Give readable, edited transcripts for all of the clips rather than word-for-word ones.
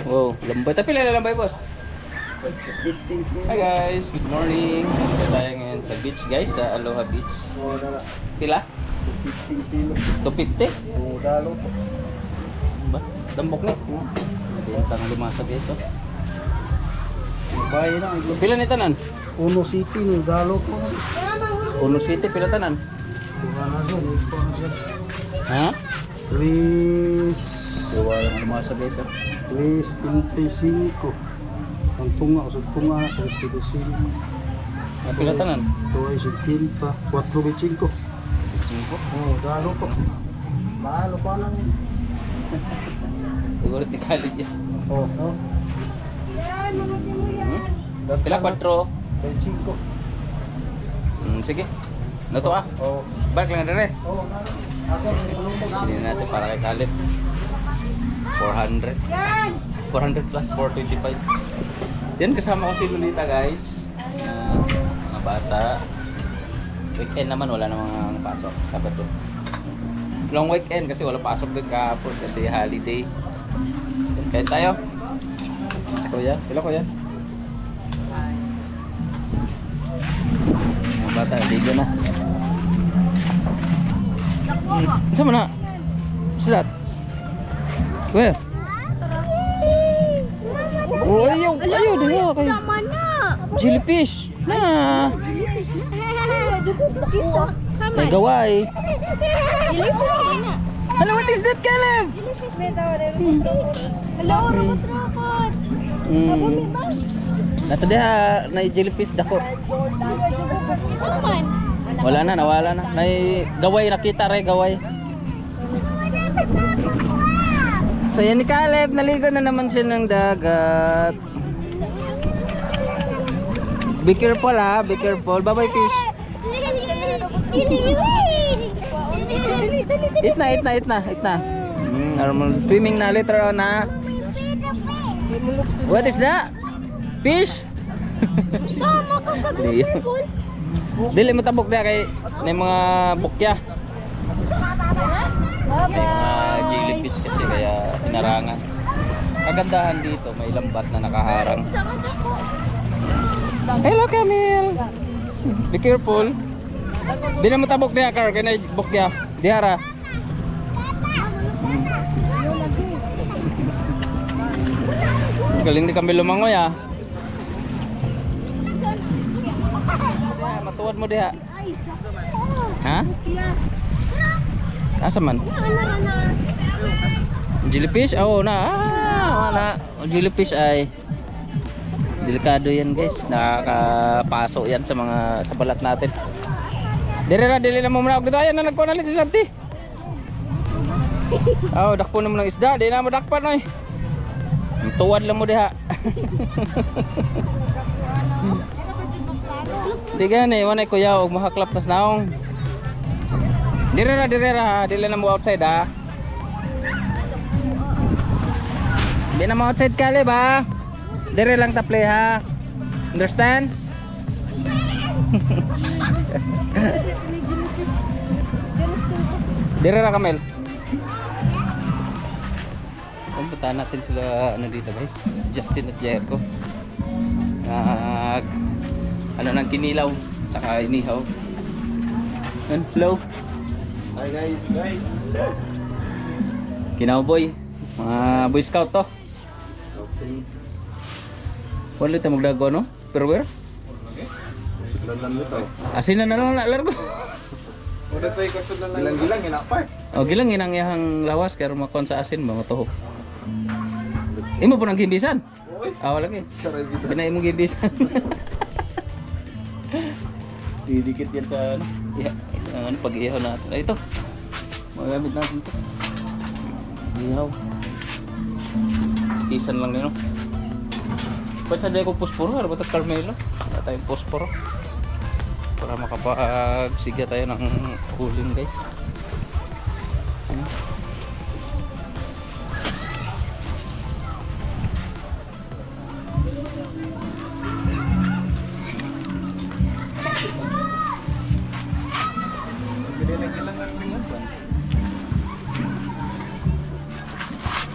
Wow, lambay. Tapi pila lambay, boss? Hi guys, good morning. Punta tayo ngayon sa beach guys, sa Aloha Beach. Pila? 250? Ba? Dambok ni? Bintang lumasa guys, oh. Pila ni tanan? Uno City ni dalo ko. Uno City, pila tanan? Ha? 3 Wala lumasa guys, oh. 25. Ang tunga sa tunga na 325. Pila tanan? 250, 425. Oh, dalo ko. Dalo pa lang. Siguro tikalit yan. Oh, no. Pila 4? 25. Sige. Nato ah. Oh. Balik lang dire. Oh, dalo. Ako Hindi natin para kay Kalip. 400. 400 plus 425. Yan, kasama ko si Lolita guys. Mga bata. Weekend naman, wala namang pasok. Sabado. Long weekend kasi wala pasok din kahapon kasi holiday. Kaya tayo. Sa kuya. Pila kuya? Mga bata, ligo na. Saan mo na? What's that? Where? Oh, ayaw dia kay jellyfish. Nah. Sa gaway. Hello, what is that, Caleb? Hello, robot robot. Nato dia na jellyfish dako. Aman. Wala na, nawala na. Nay gaway nakita ray gaway. So yan ni Caleb, naligo na naman siya ng dagat. Be careful ha, be careful. Bye bye fish. Eat na. Normal swimming na later on ha. What is that? Fish? Dili mo tabok dia kay may mga bukya. May mga jellyfish kasi kaya inarangan. Kagandahan dito, may lambat na nakaharang. Hello Camille. Be careful. Dili mo tabok dia kay kanay bukya. Dihara. Galing ni Camille lumangoy ah. Matuwad mo diha. Ha? Asa man? Jellyfish? Oh, na. Wala. Jellyfish ay delikado yan, guys. Nakakapaso yan sa mga sa balat natin. Dili na mo muna dito. Ayan na nagkuha na si Sabti. Oh, dakpo na mo ng isda. Di na mo dakpan, oy. Tuwad lang mo diha. Di gani, wanay kuya og mahaklap tas naong. Direra, dili na mo outside ha. Di na mo outside kali ba? Dire lang ta play ha. Understand? Direra Kamel. Punta natin sila ano dito guys. Justin at Jericho. Ano nang kinilaw tsaka inihaw. And flow. Hi guys. Kinawboy. Mga boy scout to. Wala tayo magdago no? Pero where? Asin na lang largo. Udah tayo kasud lang. Gilang inapart. O gilang inang iyang lawas kaya makon sa asin mga tuhok. Imo po nang gimbisan? Wala lagi. Binay mo gimbisan. Didikit yan sa ano? Ano pag-ihaw natin. Ay ito. Magamit natin ito. Ihaw. Isan lang nino. Pwede sa ko posporo. Ano ba ito Carmelo? Wala tayong posporo. Para makapagsiga tayo ng huling guys.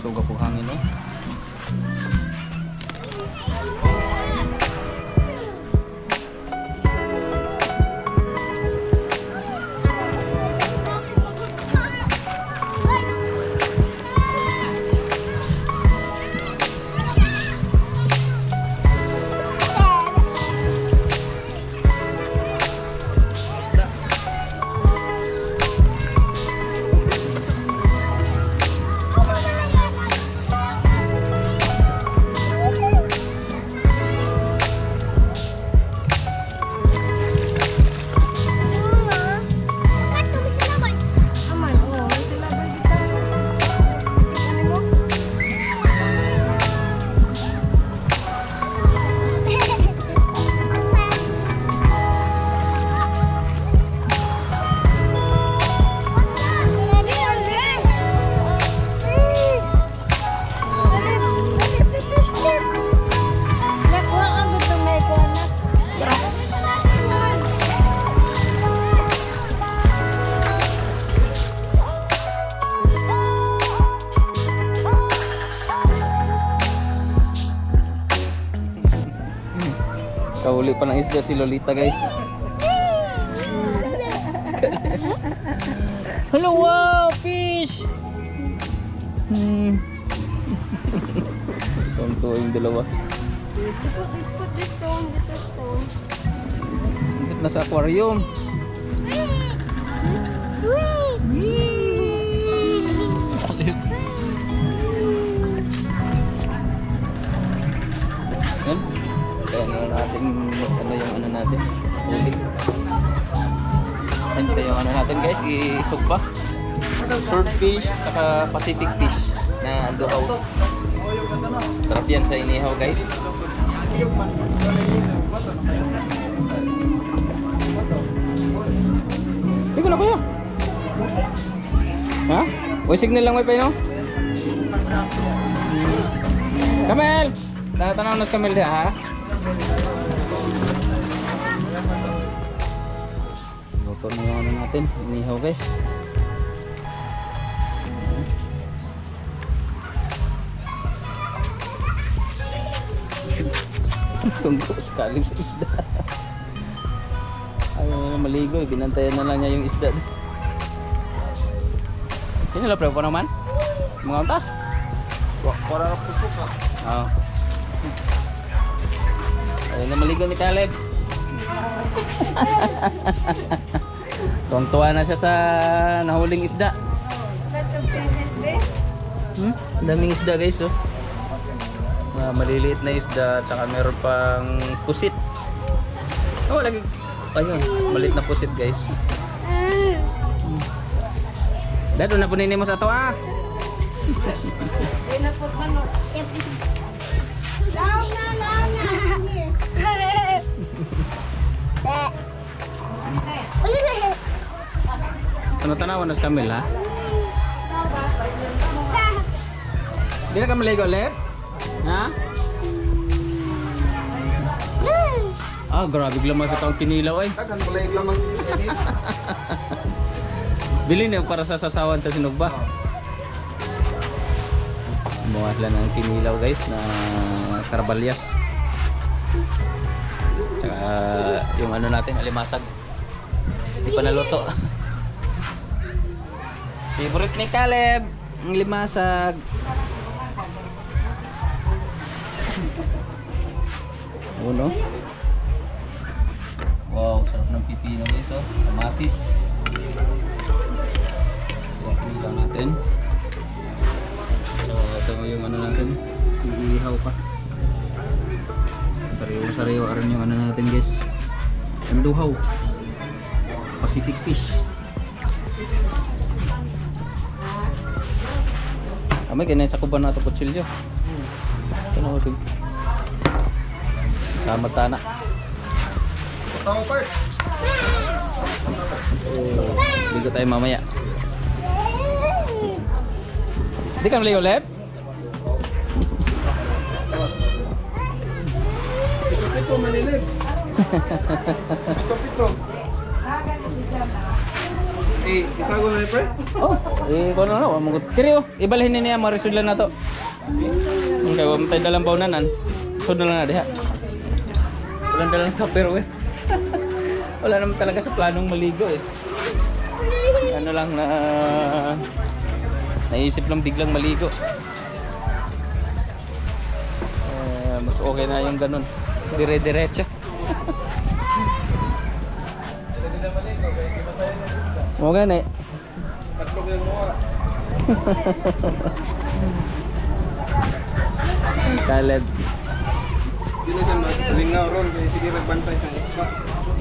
Suga po hangin eh. Aman, oh, sila ba kita? Ano mo? Nakuha ang gusto na ikuha na. Kahuli pa ng isda si Lolita guys. Hello, wow, fish! Tonto yung dalawa. Let's put this stone, this stone. Dito na sa aquarium. Yan. Kaya na natin ano yung ano natin. Ulit. Ito yung ano natin guys, isugba. Swordfish saka Pacific fish na duhaw. Sarap yan sa inihaw guys. Hindi ko na kuya. Ha? Uy, signal lang wifi no? Kamel! Tanaw na sa Kamel dia ha? Luto na yung ano natin, inihaw guys. Tunggu sekali sa isda. Ayaw na maligo, binantayan na lang niya yung isda. Ini lah berapa naman? Mga unta? Para na puso ka. Oo. Ayaw na maligo ni Caleb. Tuwang-tuwa na siya sa nahuling isda. Ang daming isda guys oh. Mga maliliit na isda, tsaka meron pang pusit. Oh, lagi. Ayun, maliit na pusit guys. Dado na punini mo sa to ah. Ano tanawan na sa Kamil ha? Di na ka maligo ulit? Ha? Ah, grabe lamang sa taong kinilaw ay. Kan mulai lamang ini. Bili niyo para sa sasawan sa sinugba. Buhat lang ng kinilaw guys na karbalyas. Tsaka yung ano natin, alimasag. Hindi pa naluto. Favorite ni Caleb, ang limasag. Uno. Wow, sarap ng pipino guys oh. Kamatis. Iwan lang natin. So ito yung ano natin. Iihaw pa. Sariwa-sariwa rin yung ano natin guys. Ang duhaw. Pacific fish. Amay kaya sa kuban na ito kutsilyo. Ito na ito. Sama tana. Tahu part. Ligo tayo mamaya. Hindi ka maligo ulit? Pito malilig. Pito. Eh, isa ko na pre. Oh, kung ano, mga kiri oh. Ibalhin niya mga resud lang na to. Okay, wala tayo dalang baunanan. So na lang na diha. Wala dalang tupperware. Wala naman talaga sa planong maligo eh. Ano lang na naisip lang biglang maligo. Mas okay na yung ganun. Dire-diretso. Mo gani. Kaleb. Di na dyan lingaw ron. Kaya sige magbantay sa ispa.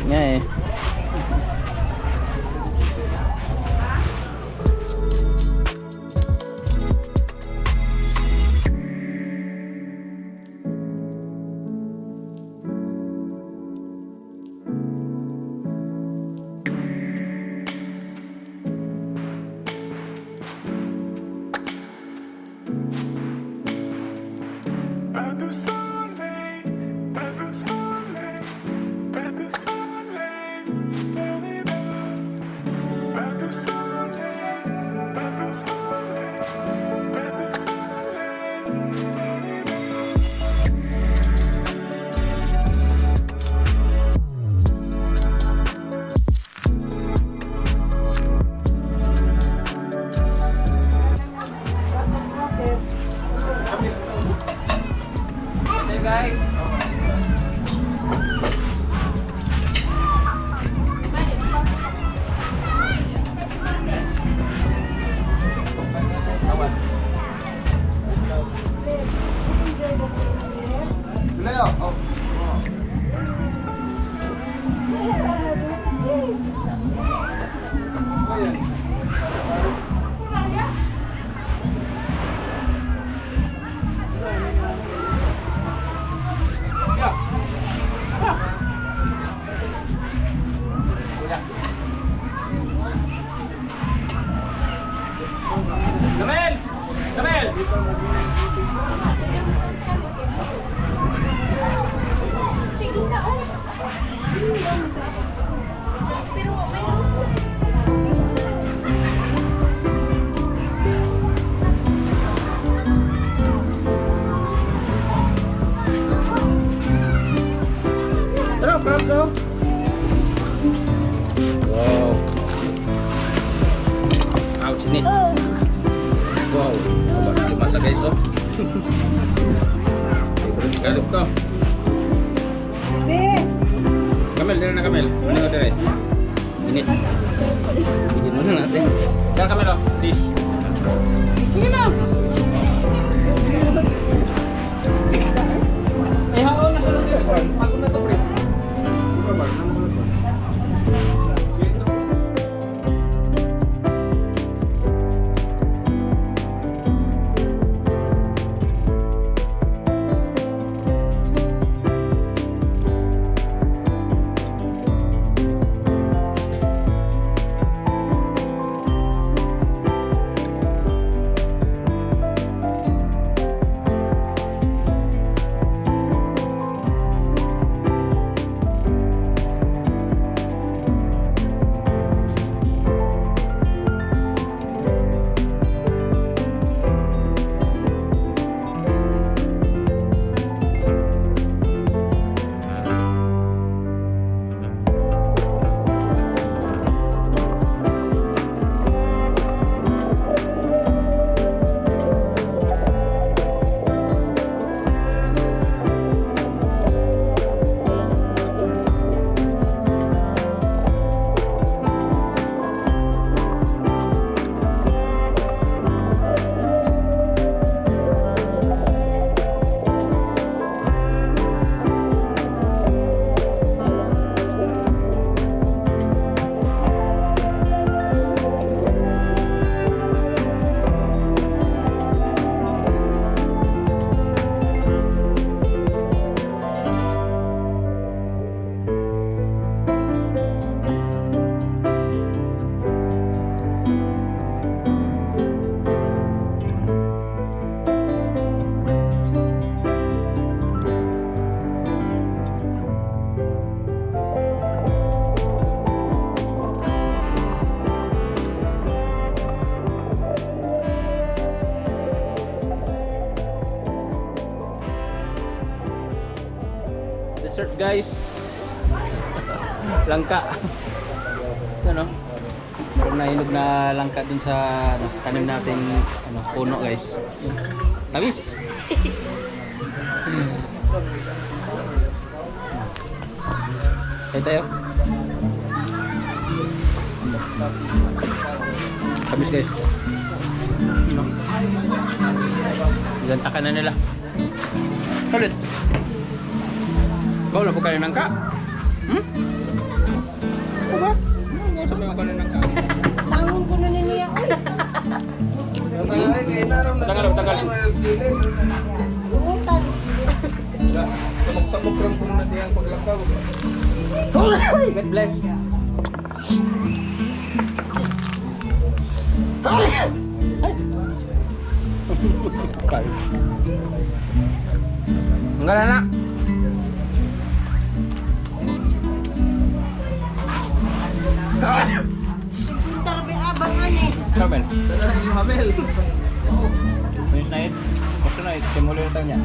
Nga eh. Leo, oh. Kamel! Kamel! Sige ka, oh. Pero Tara, props oh! Wow! Ouch, ini. Wow, masa guys oh. Galip ko. Kamel, dire na Kamel. Ano nga dire? Init. Bigyan mo na natin. Kaya Kamel oh, please. Sige na. Eh, hao na sa lugar. Ako na to, pre. dessert guys. Langka. Ano? Meron na hinog na langka dun sa tanim nating puno guys. Tamis. Tayo tayo. Tamis guys. Gantakan na nila. Kalit. Bawal na po kayo nangka. Ano? Sabi mo kayo nangka. Tangon ko na niya. Tagal. Sumutan. Samok-samok rin po na siyang paglakaw. God bless. Enggak na. Tarbi abangan eh. Kamen. Sana yung hamel. Finish na it. Gusto na it. Kaya muli na tayo niya.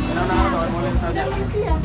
Ano na ako? Muli na tayo niya. Siya.